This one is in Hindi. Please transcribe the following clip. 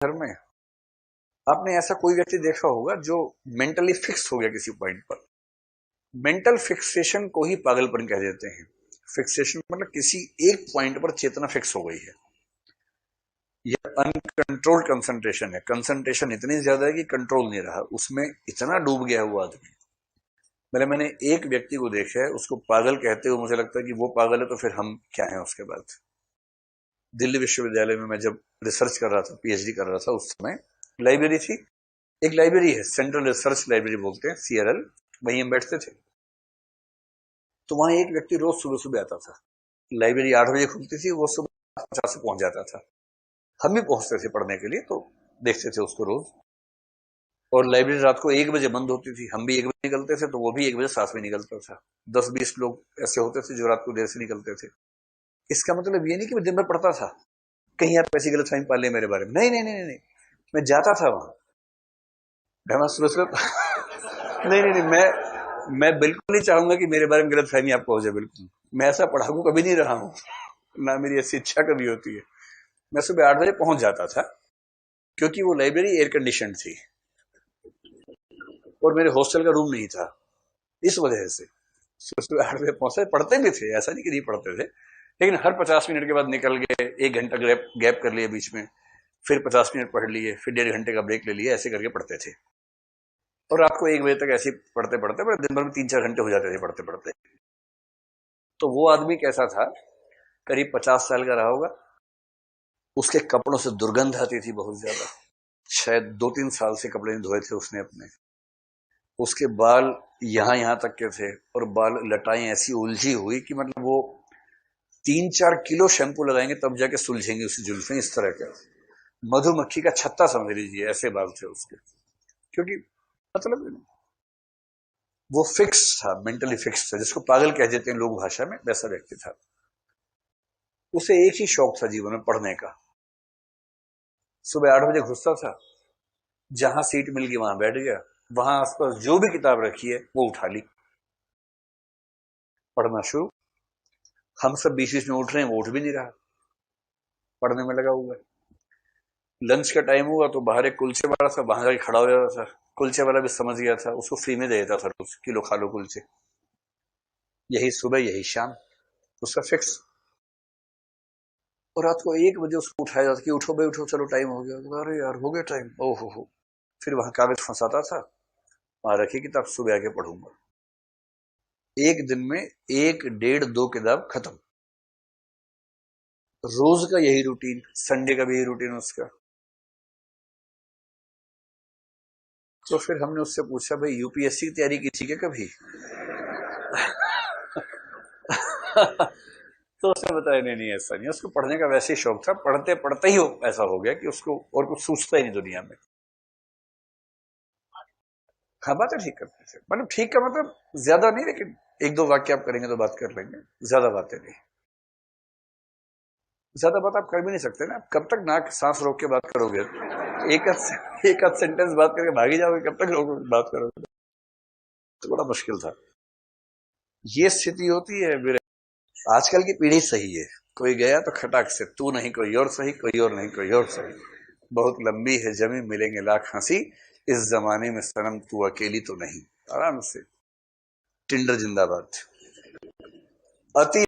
घर में आपने ऐसा कोई व्यक्ति देखा होगा जो मेंटली फिक्स हो गया किसी पॉइंट पर। मेंटल फिक्सेशन को ही पागलपन कह देते हैं। फिक्सेशन मतलब किसी एक पॉइंट पर चेतना फिक्स हो गई है। यह अनकंट्रोल्ड कंसंट्रेशन है। कंसंट्रेशन इतनी ज्यादा है कि कंट्रोल नहीं रहा, उसमें इतना डूब गया हुआ आदमी। मैंने एक व्यक्ति को देखा है, उसको पागल कहते हुए मुझे लगता है कि वो पागल है तो फिर हम क्या हैं उसके बाद। दिल्ली विश्वविद्यालय में मैं जब रिसर्च कर रहा था, पीएचडी कर रहा था, उस समय लाइब्रेरी थी। एक लाइब्रेरी है, सेंट्रल रिसर्च लाइब्रेरी बोलते हैं, सीआरएल, वहीं हम बैठते थे। तो वहां एक व्यक्ति रोज सुबह सुबह आता था। लाइब्रेरी 8 बजे खुलती थी, वो सुबह 50 से पहुंच जाता था। हम भी पहुंचते थे पढ़ने के लिए, तो देखते थे उसको रोज। और लाइब्रेरी रात को 1 बजे बंद होती थी, हम भी 1 बजे निकलते थे, तो वो भी 1 बजे साथ में निकलता था। 10-20 लोग ऐसे होते थे जो रात को देर से निकलते थे। इसका मतलब ये नहीं कि मैं दिन भर पढ़ता था, कहीं आप ऐसी गलत फहमी पाल ले मेरे बारे में। नहीं नहीं नहीं नहीं, मैं जाता था वहां। नहीं नहीं नहीं, मैं बिल्कुल नहीं चाहूंगा कि मेरे बारे में गलत फहमी आपको हो जाए। बिल्कुल, मैं ऐसा पढ़ाकू कभी नहीं रहा हूं, ना मेरी ऐसी इच्छा कभी होती है। मैं सुबह 8 बजे पहुंच जाता था, क्योंकि वो लाइब्रेरी एयर कंडीशन थी और मेरे हॉस्टल का रूम नहीं था। इस वजह से सुबह 8 बजे पहुंचे। पढ़ते भी थे, ऐसा नहीं कि नहीं पढ़ते थे, लेकिन हर 50 मिनट के बाद निकल गए, 1 घंटा गैप कर लिए बीच में, फिर 50 मिनट पढ़ लिए, फिर 1.5 घंटे का ब्रेक ले लिया, ऐसे करके पढ़ते थे। और रात को 1 बजे तक ऐसे पढ़ते पढ़ते, दिन भर में 3-4 घंटे हो जाते थे पढ़ते पढ़ते। तो वो आदमी कैसा था, करीब 50 साल का रहा होगा। उसके कपड़ों से दुर्गंध आती थी बहुत ज्यादा, शायद 2-3 साल से कपड़े नहीं धोए थे उसने अपने। उसके बाल यहां तक के थे, और बाल लटाएं ऐसी उलझी हुई कि मतलब वो 3-4 किलो शैंपू लगाएंगे तब जाके सुलझेंगे उसकी जुल्फें। इस तरह के मधुमक्खी का छत्ता समझ लीजिए, ऐसे बाल थे उसके। क्योंकि मतलब वो फिक्स था, मेंटली फिक्स था, जिसको पागल कह देते हैं लोग भाषा में, वैसा व्यक्ति था। उसे एक ही शौक था जीवन में, पढ़ने का। सुबह 8 बजे घुसता था, जहां सीट मिल गई वहां बैठ गया, वहां आसपास जो भी किताब रखी है वो उठा ली, पढ़ना शुरू। हम सब बीच बीच में उठ रहे हैं, वो उठ भी नहीं रहा, पढ़ने में लगा हुआ है। लंच का टाइम हुआ तो बाहर एक कुलचे वाला था, वहां जाके खड़ा हो जाता था। कुलचे वाला भी समझ गया था, उसको फ्री में दे देता था रोज, किलो खा लो कुलचे। यही सुबह यही शाम, उसका फिक्स। और रात को 1 बजे उसको उठाया जाता कि उठो भाई उठो, चलो टाइम हो गया। अरे यार हो गया टाइम, ओहो हो। फिर वहां कागज फंसाता था, वहां रखी किताब, सुबह आके पढ़ूंगा। एक दिन में 1, 1.5, 2 किताब खत्म। रोज का यही रूटीन, संडे का भी यही रूटीन उसका। तो फिर हमने उससे पूछा, भाई यूपीएससी की तैयारी की थी क्या कभी? तो उसने बताया नहीं नहीं ऐसा नहीं, उसको पढ़ने का वैसे ही शौक था, पढ़ते पढ़ते ही ऐसा हो गया कि उसको और कुछ सूझता ही नहीं दुनिया में। हाँ, बातें ठीक करते थे, मतलब ठीक का मतलब ज्यादा नहीं, लेकिन 1-2 वाक्य आप करेंगे तो बात कर लेंगे, ज्यादा बातें नहीं। ज्यादा बात आप कर भी नहीं सकते ना, कब तक नाक सांस रोक के बात करोगे? एक आध सेंटेंस बात करके भागी जाओगे, कब तक लोग बात करोगे? तो बड़ा मुश्किल था। ये स्थिति होती है मेरे। आजकल की पीढ़ी सही है, कोई गया तो खटाक से, तू नहीं कोई और सही, कोई और नहीं कोई और सही, बहुत लंबी है जमी मिलेंगे लाख हंसी, इस जमाने में सनम तू अकेली तो नहीं। आराम से। टिंडर जिंदाबाद। अति